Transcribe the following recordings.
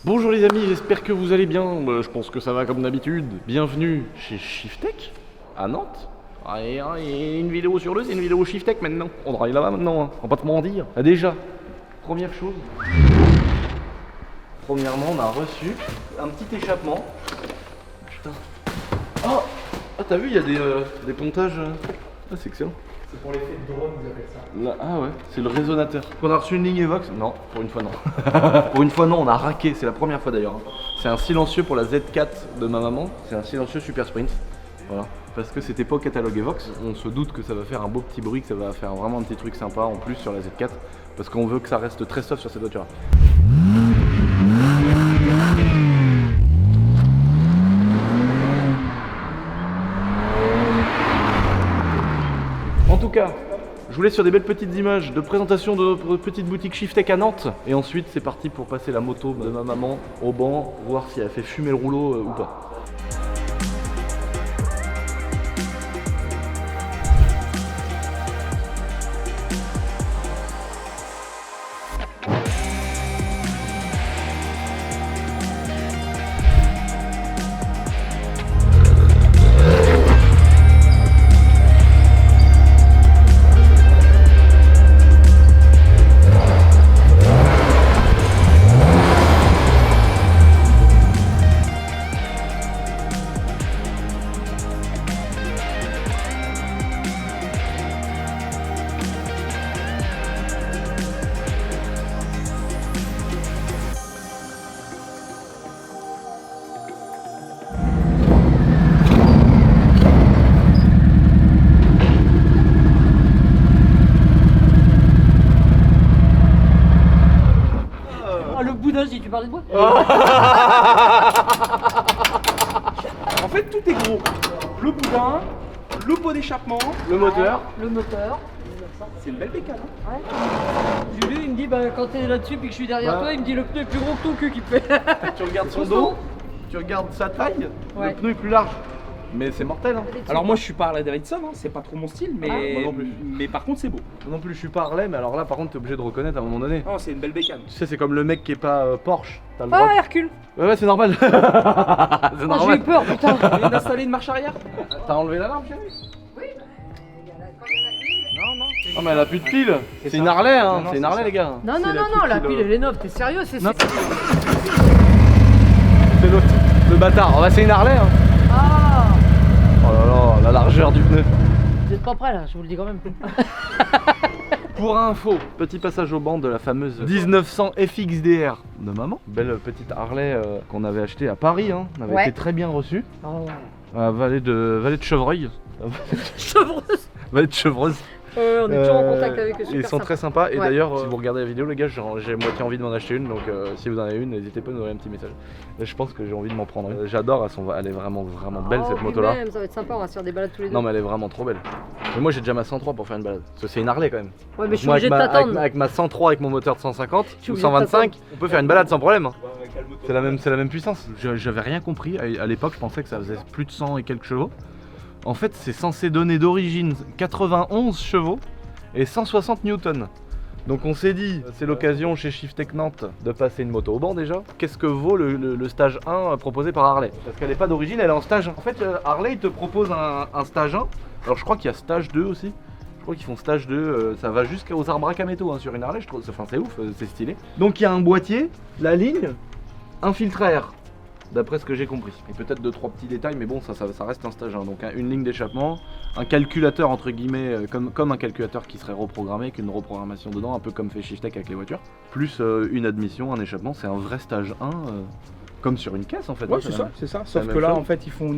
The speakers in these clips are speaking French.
Bonjour les amis, j'espère que vous allez bien. Je pense que ça va comme d'habitude. Bienvenue chez Shiftech à Nantes. Et une vidéo sur le, c'est une vidéo Shiftech maintenant. On travaille là-bas maintenant, hein. On va pas te mentir. Déjà, première chose. Premièrement, on a reçu un petit échappement. Putain. Oh, t'as vu, il y a des pontages. Ah, c'est excellent. C'est pour l'effet de drone, vous appelez ça. Là, ah ouais, c'est le résonateur. On a reçu une ligne Evox? Non, pour une fois non. Pour une fois non, on a raqué, c'est la première fois d'ailleurs. C'est un silencieux pour la Z4 de ma maman, c'est un silencieux Super Sprint. Voilà. Parce que c'était pas au catalogue Evox, on se doute que ça va faire un beau petit bruit, que ça va faire vraiment un petit truc sympa en plus sur la Z4. Parce qu'on veut que ça reste très soft sur cette voiture. En tout cas, je vous laisse sur des belles petites images de présentation de notre petite boutique Shiftech à Nantes. Et ensuite, c'est parti pour passer la moto de ma maman au banc, voir si elle fait fumer le rouleau ou pas. Le boudin, si tu parlais de moi. En fait, tout est gros. Le boudin, le pot d'échappement, Le moteur. Le moteur. c'est une belle bécane. Hein. Ouais. Julie, il me dit, bah, quand t'es là-dessus puis que je suis derrière Ouais. toi, il me dit le pneu est plus gros que ton cul qui fait. Tu regardes son dos, tu regardes sa taille, Ouais. le pneu est plus large. Mais c'est mortel, hein. Alors moi je suis pas Harley Davidson, hein. C'est pas trop mon style, mais, moi non plus. mais par contre c'est beau. Moi non plus, je suis pas Harley, mais alors là, par contre, t'es obligé de reconnaître à un moment donné. Oh, c'est une belle bécane. Tu sais, c'est comme le mec qui est pas Porsche. T'as le droit. Ah, Hercule. Ouais, c'est normal. C'est Ah, j'ai eu normal. peur, putain. On vient d'installer une marche arrière. T'as enlevé l'alarme, chérie? Oui, quand il y a la clé. Non, non. Oh, mais elle a plus de pile. C'est C'est ça. une Harley, hein. Non, non, C'est une c'est Harley, ça. les gars. Non, C'est non, non, non, la pile elle est neuve, t'es sérieux? C'est Non. C'est le bâtard. Oh, bah, c'est une Harley, hein. Ah. Oh là là, la largeur du pneu. Vous êtes pas prêts là, je vous le dis quand même. Pour info, petit passage au banc de la fameuse 1900 FXDR de maman. Belle petite Harley qu'on avait achetée à Paris, hein. On avait Ouais. été très bien reçue. Oh. À Vallée de Chevreuil. Chevreuse. Vallée de Chevreuse. On est toujours en contact avec eux, Ils super sont sympa. très sympas. Et Ouais. d'ailleurs, si vous regardez la vidéo, les gars, j'ai moitié envie de m'en acheter une. Donc si vous en avez une, n'hésitez pas à nous envoyer un petit message. Là, je pense que j'ai envie de m'en prendre une. J'adore, elle est vraiment belle Oh, cette puis moto-là. même, ça va être sympa, on va se faire des balades tous les deux. Non, mais elle est vraiment trop belle. Mais moi, j'ai déjà ma 103 pour faire une balade. Parce que c'est une Harley quand même. Ouais, mais Donc je suis moi, obligé de avec t'attendre. avec ma 103 avec mon moteur de 150 suis ou obligé de 125, on peut faire une balade sans problème. Calme-toi. C'est la même puissance. J'avais rien compris. À l'époque, je pensais que ça faisait plus de 100 et quelques chevaux. En fait, c'est censé donner d'origine 91 chevaux et 160 newtons. Donc on s'est dit, c'est l'occasion chez Shiftech Nantes de passer une moto au banc déjà. Qu'est-ce que vaut le stage 1 proposé par Harley? Parce qu'elle n'est pas d'origine, elle est en stage 1. En fait, Harley il te propose un stage 1. Alors je crois qu'il y a stage 2 aussi. Je crois qu'ils font stage 2, ça va jusqu'aux arbres à Kameto hein, sur une Harley, je trouve. Enfin, c'est ouf, c'est stylé. Donc il y a un boîtier, la ligne, un filtre à air. D'après ce que j'ai compris. Et peut-être 2-3 petits détails, mais bon, ça reste un stage 1. Donc une ligne d'échappement, un calculateur entre guillemets, comme un calculateur qui serait reprogrammé, avec une reprogrammation dedans, un peu comme fait Shiftech avec les voitures. Plus une admission, un échappement, c'est un vrai stage 1, comme sur une caisse en fait. Ouais, hein, c'est la ça, même- c'est ça. la Sauf même que là, chose. en fait, ils font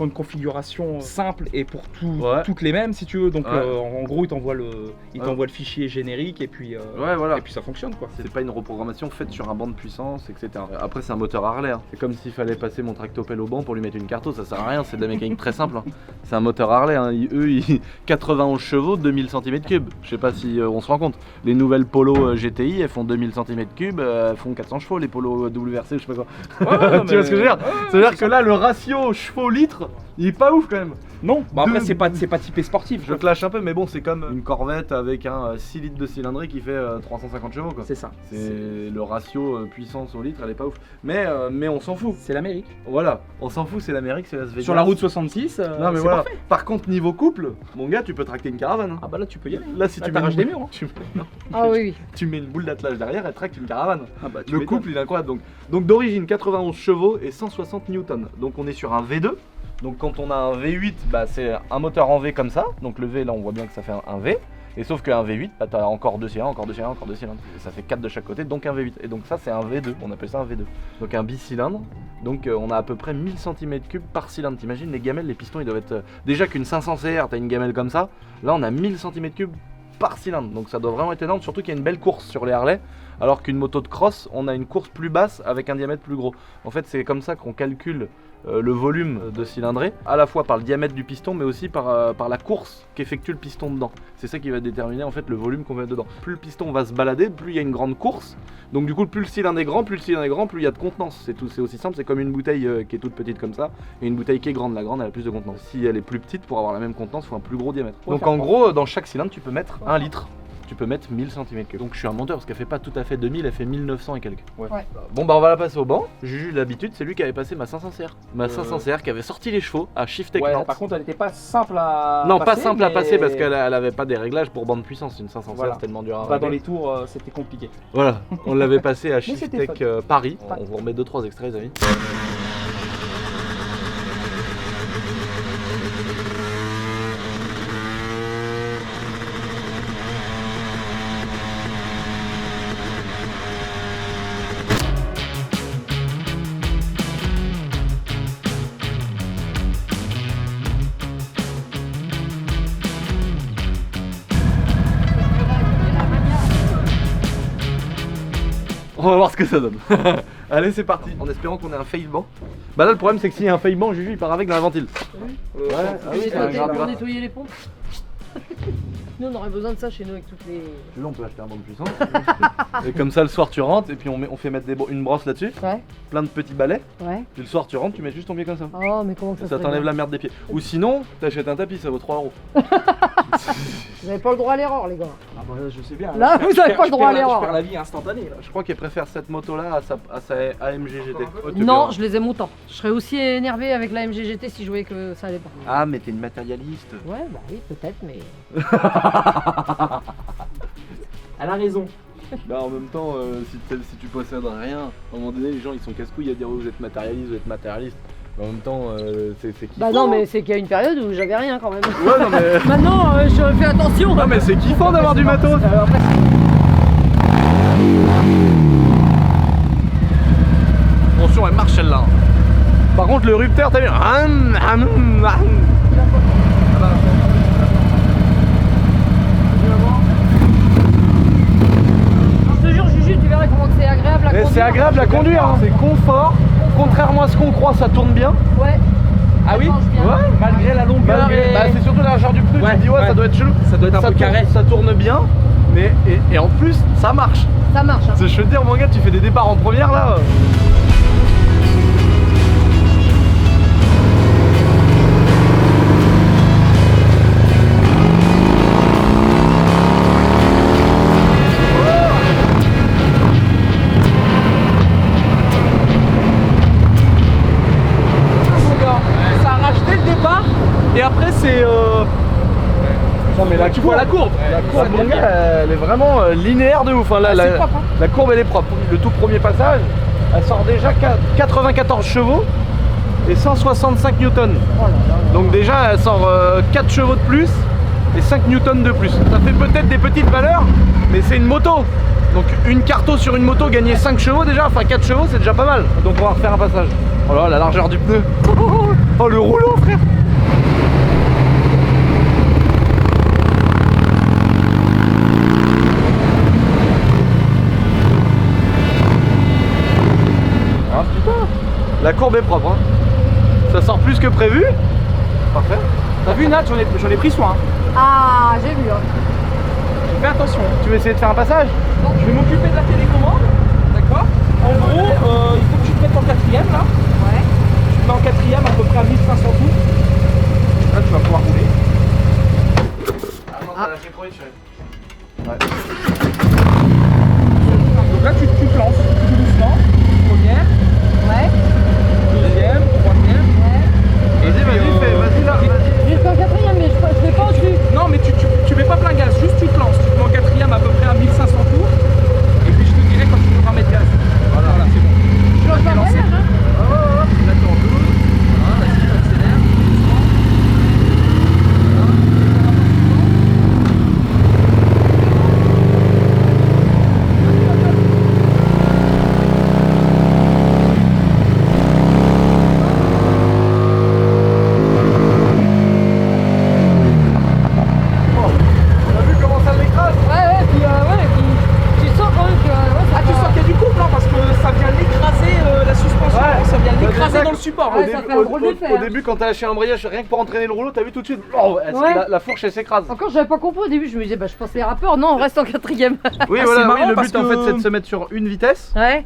une configuration simple et pour Ouais. toutes les mêmes, si tu veux. Donc, Ouais. en gros, ils t'envoient le Ouais. fichier générique et puis, Ouais, voilà. et puis ça fonctionne quoi. C'est pas une reprogrammation faite sur un banc de puissance, etc. Après, c'est un moteur Harley. Hein. C'est comme s'il fallait passer mon tractopelle au banc pour lui mettre une carto, ça sert à rien, c'est de la mécanique très simple. Hein. C'est un moteur Harley, hein. 91 chevaux, 2000 cm3. Je sais pas si on se rend compte. Les nouvelles Polo GTI, elles font 2000 cm3, elles font 400 chevaux, les Polo WRC, je sais pas quoi. Ouais, non, Tu vois ce que je veux dire? ouais, C'est-à-dire c'est que là, le ratio chevaux-litres Il est pas ouf quand même. Non, bah après Deux- c'est pas typé sportif. Je clash un peu, mais bon, c'est comme une Corvette avec un 6 litres de cylindrée qui fait 350 chevaux quoi. C'est ça. C'est le ratio puissance au litre, elle est pas ouf. Mais on s'en fout. C'est l'Amérique. Voilà, on s'en fout, c'est l'Amérique, c'est Las Vegas. Sur la route 66, Non mais c'est voilà. parfait. Par contre, niveau couple, mon gars, tu peux tracter une caravane. hein. Ah bah là tu peux y aller. Là, si Là, tu mets t'arraches une des boule- murs, hein. Ah oui, oui. tu mets une boule d'attelage derrière, elle tracte une caravane. Ah bah tu Le m'étonnes. couple, il est incroyable. Donc d'origine 91 chevaux et 160 newtons. Donc on est sur un V2. Donc quand on a un V8, bah, c'est un moteur en V comme ça. Donc le V, là, on voit bien que ça fait un V. Et sauf qu'un V8, bah, t'as encore 2 cylindres, encore 2 cylindres, encore 2 cylindres. Et ça fait 4 de chaque côté, donc un V8. Et donc ça, c'est un V2. On appelle ça un V2. Donc un bicylindre. Donc on a à peu près 1000 cm3 par cylindre. T'imagines les gamelles, les pistons, ils doivent être. Déjà qu'une 500 CR, t'as une gamelle comme ça. Là, on a 1000 cm3 par cylindre. Donc ça doit vraiment être énorme. Surtout qu'il y a une belle course sur les Harley. Alors qu'une moto de cross, on a une course plus basse avec un diamètre plus gros. En fait, c'est comme ça qu'on calcule le volume de cylindrée, à la fois par le diamètre du piston, mais aussi par la course qu'effectue le piston dedans. C'est ça qui va déterminer en fait le volume qu'on va mettre dedans. Plus le piston va se balader, plus il y a une grande course. Donc du coup, plus le cylindre est grand, plus il y a de contenance. C'est aussi simple, c'est comme une bouteille qui est toute petite comme ça, et une bouteille qui est grande. La grande, elle a plus de contenance. Si elle est plus petite, pour avoir la même contenance, il faut un plus gros diamètre. Faut Donc faire en quoi gros, dans chaque cylindre, tu peux mettre 1 litre. Tu peux mettre 1000 cm3. Donc je suis un menteur parce qu'elle fait pas tout à fait 2000, elle fait 1900 et quelques. Ouais. Bon bah on va la passer au banc. Juju d'habitude, c'est lui qui avait passé ma 500 CR. Ma 500 CR qui avait sorti les chevaux à Shift Tech Ouais, Nantes. par contre elle était pas simple à Non, passer, pas simple à mais- passer parce qu'elle avait pas des réglages pour bande puissance. Une 500 CR, Voilà. c'est tellement dur à Bah, dans régler. les tours c'était compliqué. Voilà, on l'avait passé à Shift c'était Tech fun. Paris. Ouais. On vous remet 2-3 extraits, les amis. On va voir ce que ça donne. Allez, c'est parti. En espérant qu'on ait un fail banc. Bah là, le problème, c'est que s'il y a un fail banc, Juju il part avec dans la ventile. Ouais, ah oui, c'est un Pour grave grave. nettoyer les pompes. Nous, on aurait besoin de ça chez nous avec toutes les. Tu veux, on peut acheter un banc de puissance. Et comme ça, le soir, tu rentres et puis on fait mettre une brosse là-dessus, Ouais, plein de petits balais. ouais. Puis le soir, tu rentres, tu mets juste ton pied comme ça. Oh, mais comment Et ça ça se t'enlève fait la merde des pieds. Ou sinon, t'achètes un tapis, ça vaut 3 euros. Vous avez pas le droit à l'erreur, les gars. Ah bah je sais bien. Là, vous avez pas le droit à l'erreur. Je perds la vie instantanée là. Je crois qu'il préfère cette moto-là à sa AMG GT. Oh, t'es Non, bien. je les aime autant. Je serais aussi énervé avec la MGGT si je voyais que ça allait pas. Ah, mais t'es une matérialiste. Ouais, bah oui, peut-être, mais. Elle a raison. Bah en même temps, si tu possèdes rien, à un moment donné, les gens ils sont casse-couilles à dire oh, vous êtes matérialiste. Mais en même temps, c'est kiffant. Bah non, mais c'est qu'il y a une période où j'avais rien quand même. Ouais, non mais. Maintenant, je fais attention. Non, mais c'est kiffant d'avoir du matos. Attention, elle marche celle-là. Par contre, le rupteur, t'as vu. Je te jure, Juju, tu verras comment c'est agréable à Mais conduire. c'est agréable à conduire, hein. C'est confort. Contrairement à ce qu'on croit, ça tourne bien. Ouais. Ah oui Change bien. Ouais. Malgré la longueur Malgré- et... Bah, c'est surtout la largeur du pneu. Ouais, Tu te dis, ouais, ouais. ça doit être chelou. Ça doit être un peu tourne, carré. ça tourne bien. Mais, et en plus, ça marche. Ça marche. Hein. Je veux te dire, mon gars, tu fais des départs en première là. Ça a racheté le départ et après c'est... Non, mais là, tu vois la courbe. La courbe, Ça mon devient gars, elle est vraiment linéaire de ouf. Hein. Là, Ah, c'est propre, hein. la courbe, elle est propre. Le tout premier passage, elle sort déjà 94 chevaux et 165 newtons. Oh là là. Donc déjà, elle sort 4 chevaux de plus et 5 newtons de plus. Ça fait peut-être des petites valeurs, mais c'est une moto. Donc une carto sur une moto, gagner 5 chevaux déjà, enfin 4 chevaux, c'est déjà pas mal. Donc on va refaire un passage. Oh là, la largeur du pneu. Oh, le rouleau, frère. Ah putain, la courbe est propre, hein. Ça sort plus que prévu. Parfait. T'as vu Nat, j'en ai pris soin. Ah, j'ai vu. Hein. Fais attention. Tu veux essayer de faire un passage? Je vais m'occuper de la télécommande. D'accord. En gros, il faut que tu te mettes en quatrième là. Ouais. Tu te mets en quatrième à peu près à 1500 tours. support. Ouais, ça fait un drôle d'effet, Au hein. début, quand t'as lâché l'embrayage, rien que pour entraîner le rouleau, t'as vu tout de suite, oh, Ouais. la fourche elle s'écrase. Encore, j'avais pas compris au début, je me disais, bah je pensais rappeur, non, on reste en 4ème. Oui, Ah, voilà, c'est oui, marrant le parce but en fait que- c'est de se mettre sur une vitesse Ouais,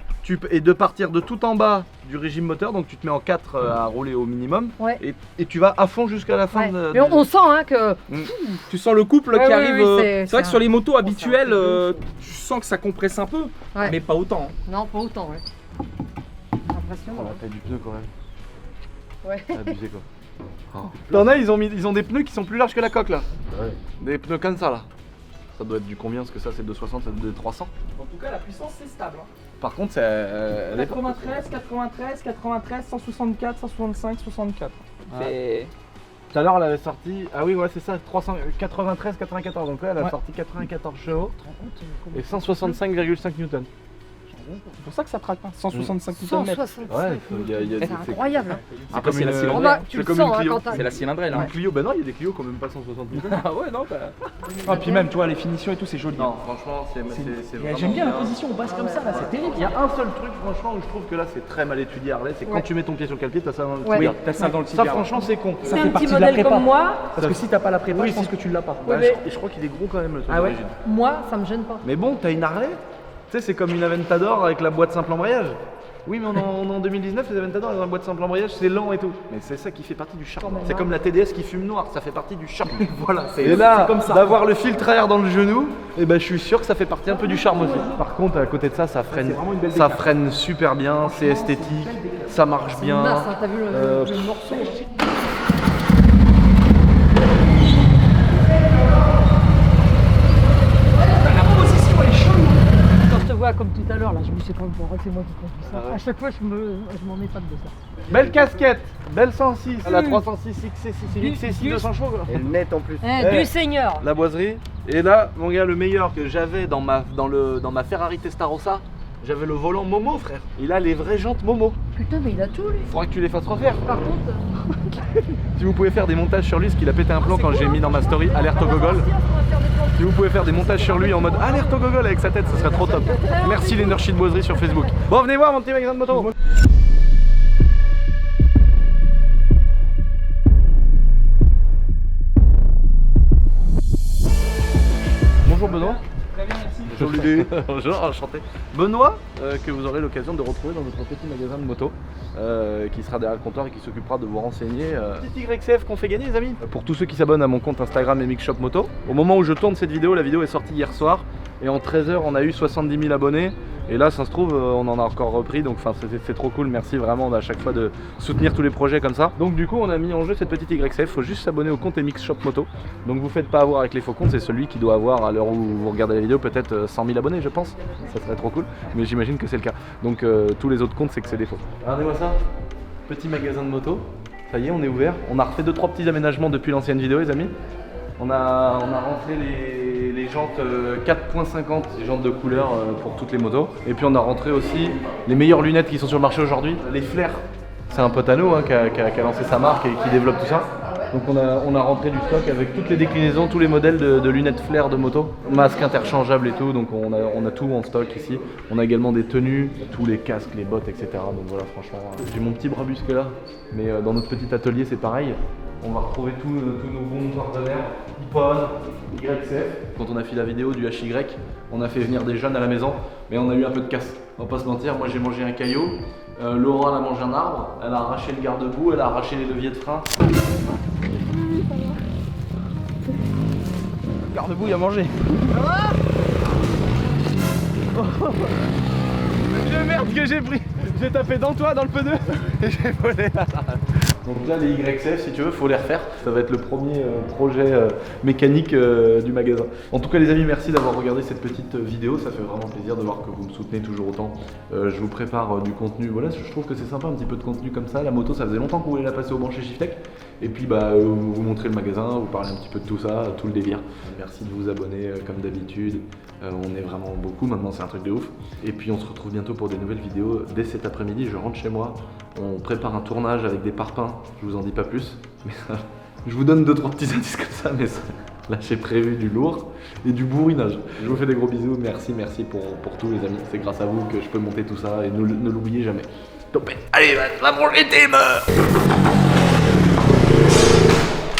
et de partir de tout en bas du régime moteur, donc tu te mets en 4 à rouler au minimum ouais. et tu vas à fond jusqu'à la fin Ouais. de. Mais on sent hein, que. Tu sens le couple Ouais, qui oui, arrive. oui, C'est vrai que sur les motos habituelles, c'est un peu tu sens que ça compresse un peu, Ouais. mais pas autant. hein. Non, pas autant, ouais. Impressionnant. Oh, la taille du pneu quand même. Ouais. Abusé quoi. T'en as, ils ont des pneus qui sont plus larges que la coque là. Des pneus comme ça là. Ça doit être du combien? Parce que ça c'est 260, ça doit être 300. En tout cas, la puissance c'est stable. hein. Par contre, elle est 93, 93, 93, 164, 165, 64. C'est- Tout à l'heure, elle avait sorti. Ah oui, ouais, c'est ça, 393, 94. Donc là, elle a Ouais. sorti 94 chevaux et 165,5 newtons. C'est pour ça que ça traque, hein. 165 Nm. 165. Ouais, C'est incroyable. hein. Après, c'est la une- Oh, cylindrée. bah, hein. tu c'est le comme sens une hein, Clio. quand t'as. C'est la cylindrée Une là. Clio, bah non, il y a des Clio qui ont même pas 160 newtons. Ah ouais, non, Ah, puis même, tu vois, les finitions et tout, c'est joli. Non, franchement, c'est vraiment J'aime bien la bien. position, on passe comme ça là, c'est terrible. Il y a un seul truc, franchement, où je trouve que là, c'est très mal étudié Harley, c'est quand Ouais. tu mets ton pied sur le calpier, t'as ça dans le Ouais. Oui, tibia. t'as ça dans le Ça, tibia. franchement, c'est con. C'est fait un petit partie de la modèle prépa. comme moi. Parce que si t'as pas la prépa, Oui, je pense si. que tu l'as pas. Bah, mais- je crois qu'il est gros quand même le truc Ah ouais d'origine. Moi, ça me gêne pas. Mais bon, t'as une Harley, tu sais, c'est comme une Aventador avec la boîte simple embrayage. Oui, mais on est en 2019, les Aventador, ils ont la boîte simple embrayage, c'est lent et tout. Mais c'est ça qui fait partie du charme. Quand même, C'est hein. comme la TDS qui fume noir, ça fait partie du charme. Voilà, Et là, comme ça. d'avoir le filtre arrière dans le genou, et ben je suis sûr que ça fait partie un peu du charme aussi. Par contre, à côté de ça, ça freine, c'est vraiment une belle ça décap. freine super bien, c'est esthétique, ça marche bien. Mince, hein, t'as vu Euh, le morceau hein. La position elle est chaude. Quand je te vois comme tout à l'heure, là, je me sais pas pourquoi c'est moi qui conduis ça. Ah ouais. À chaque fois, je m'en épate de ça. Belle casquette, belle 106, la 306 XC6, Du- XC6 du- 200 chevaux. quoi. Elle nette en plus. Eh. Du Seigneur. La boiserie. Et là, mon gars, le meilleur que j'avais dans ma Ferrari Testarossa, j'avais le volant Momo, frère. Il a les vraies jantes Momo. Putain, mais il a tout lui. Faudra que tu les fasses refaire. Par contre, Si vous pouvez faire des montages sur lui, parce qu'il a pété un plomb quand j'ai mis dans ma story alerte au gogol. Si vous pouvez faire des montages sur lui en mode alerte au gogol avec sa tête, ce serait trop top. Merci l'Energie de Boiserie sur Facebook. Bon, venez voir mon petit magasin de moto. Bonjour Benoît. Très bien, merci. Bonjour Lulu. Bonjour, enchanté. Benoît, que vous aurez l'occasion de retrouver dans notre petit magasin de moto, qui sera derrière le comptoir et qui s'occupera de vous renseigner. Petit YCF qu'on fait gagner les amis. Pour tous ceux qui s'abonnent à mon compte Instagram MXshop Moto, au moment où je tourne cette vidéo, la vidéo est sortie hier soir et en 13 heures on a eu 70 000 abonnés. Et là ça se trouve on en a encore repris, donc c'est trop cool, merci vraiment à chaque fois de soutenir tous les projets comme ça. Donc du coup on a mis en jeu cette petite YCF, faut juste s'abonner au compte MXshop Moto. Donc vous faites pas avoir avec les faux comptes, c'est celui qui doit avoir à l'heure où vous regardez la vidéo peut-être 100 000 abonnés je pense, ça serait trop cool, mais j'imagine que c'est le cas. Donc tous les autres comptes c'est que c'est des faux. Regardez-moi ça, petit magasin de moto, ça y est on est ouvert, on a refait 2-3 petits aménagements depuis l'ancienne vidéo les amis. On a rentré les jantes 4.50, les jantes de couleur pour toutes les motos. Et puis on a rentré aussi les meilleures lunettes qui sont sur le marché aujourd'hui, les flares. C'est un pote à nous hein, qui a lancé sa marque et qui développe tout ça. Donc on a rentré du stock avec toutes les déclinaisons, tous les modèles de lunettes flares de moto. Masques interchangeables et tout, donc on a tout en stock ici. On a également des tenues, tous les casques, les bottes, etc. Donc voilà, franchement, j'ai mon petit brabusque là. Mais dans notre petit atelier c'est pareil. On va retrouver tous nos bons partenaires, Ippon, YCF. Quand on a fait la vidéo du HY, on a fait venir des jeunes à la maison, mais on a eu un peu de casse. On va pas se mentir, moi j'ai mangé un caillou, Laura elle a mangé un arbre, elle a arraché le garde-boue, elle a arraché les leviers de frein. Garde-boue, il a mangé. Le merde que j'ai pris, j'ai tapé dans toi, dans le pneu, et j'ai volé. Donc là les YCF si tu veux faut les refaire, ça va être le premier projet mécanique du magasin. En tout cas les amis merci d'avoir regardé cette petite vidéo, ça fait vraiment plaisir de voir que vous me soutenez toujours autant. Je vous prépare du contenu, voilà je trouve que c'est sympa un petit peu de contenu comme ça, la moto ça faisait longtemps qu'on voulait la passer au branché Shiftech. Et puis vous montrer le magasin, vous parler un petit peu de tout ça, tout le délire. Merci de vous abonner comme d'habitude, on est vraiment beaucoup maintenant c'est un truc de ouf. Et puis on se retrouve bientôt pour des nouvelles vidéos. Dès cet après-midi je rentre chez moi, on prépare un tournage avec des parpaings, je vous en dis pas plus. Mais je vous donne 2-3 petits indices comme ça, mais là j'ai prévu du lourd et du bourrinage. Je vous fais des gros bisous, merci pour tout les amis. C'est grâce à vous que je peux monter tout ça et ne l'oubliez jamais. Topette. Allez, va manger tes meufs.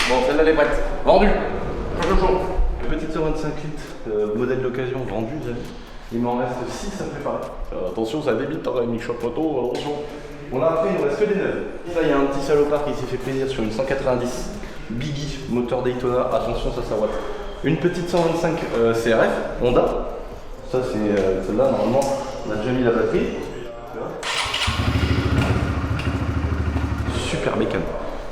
Bon, celle-là elle est prête. Vendue. Une petite 125 litres, modèle d'occasion vendu, les amis. Il m'en reste 6 à préparer. Attention, ça débite dans la mini-shop moto, attention. On a après, il nous reste que des neuves. Là, il y a un petit salopard qui s'est fait plaisir sur une 190 Biggie, moteur Daytona. Attention, ça watt. Une petite 125 CRF, Honda. Ça, c'est celle-là, normalement, on a déjà mis la batterie. Super bécane.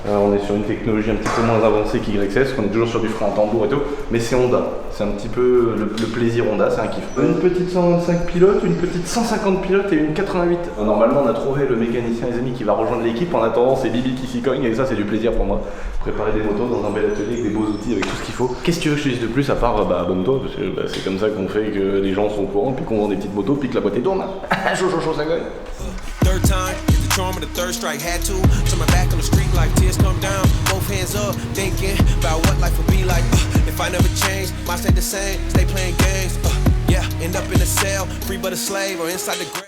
On est sur une technologie un petit peu moins avancée qu'YXS, on est toujours sur du frein en tambour et tout, mais c'est Honda. C'est un petit peu le plaisir Honda, c'est un kiff. Une petite 125 pilotes, une petite 150 pilotes et une 88. Normalement, on a trouvé le mécanicien, les amis, qui va rejoindre l'équipe. En attendant, c'est Bibi qui s'y cogne et ça, c'est du plaisir pour moi. Préparer des motos dans un bel atelier avec des beaux outils, avec tout ce qu'il faut. Qu'est-ce que tu veux que je te dise de plus à part abonne-toi, parce que c'est comme ça qu'on fait que les gens sont au courant, puis qu'on vend des petites motos, puis que la boîte tourne. Chaud, ça gagne. Third time is the charm of the third strike. Had to turn my back on the street like tears come down. Both hands up, thinking about what life would be like if I never change. Might stay the same, stay playing games. Yeah, end up in a cell, free but a slave or inside the grave.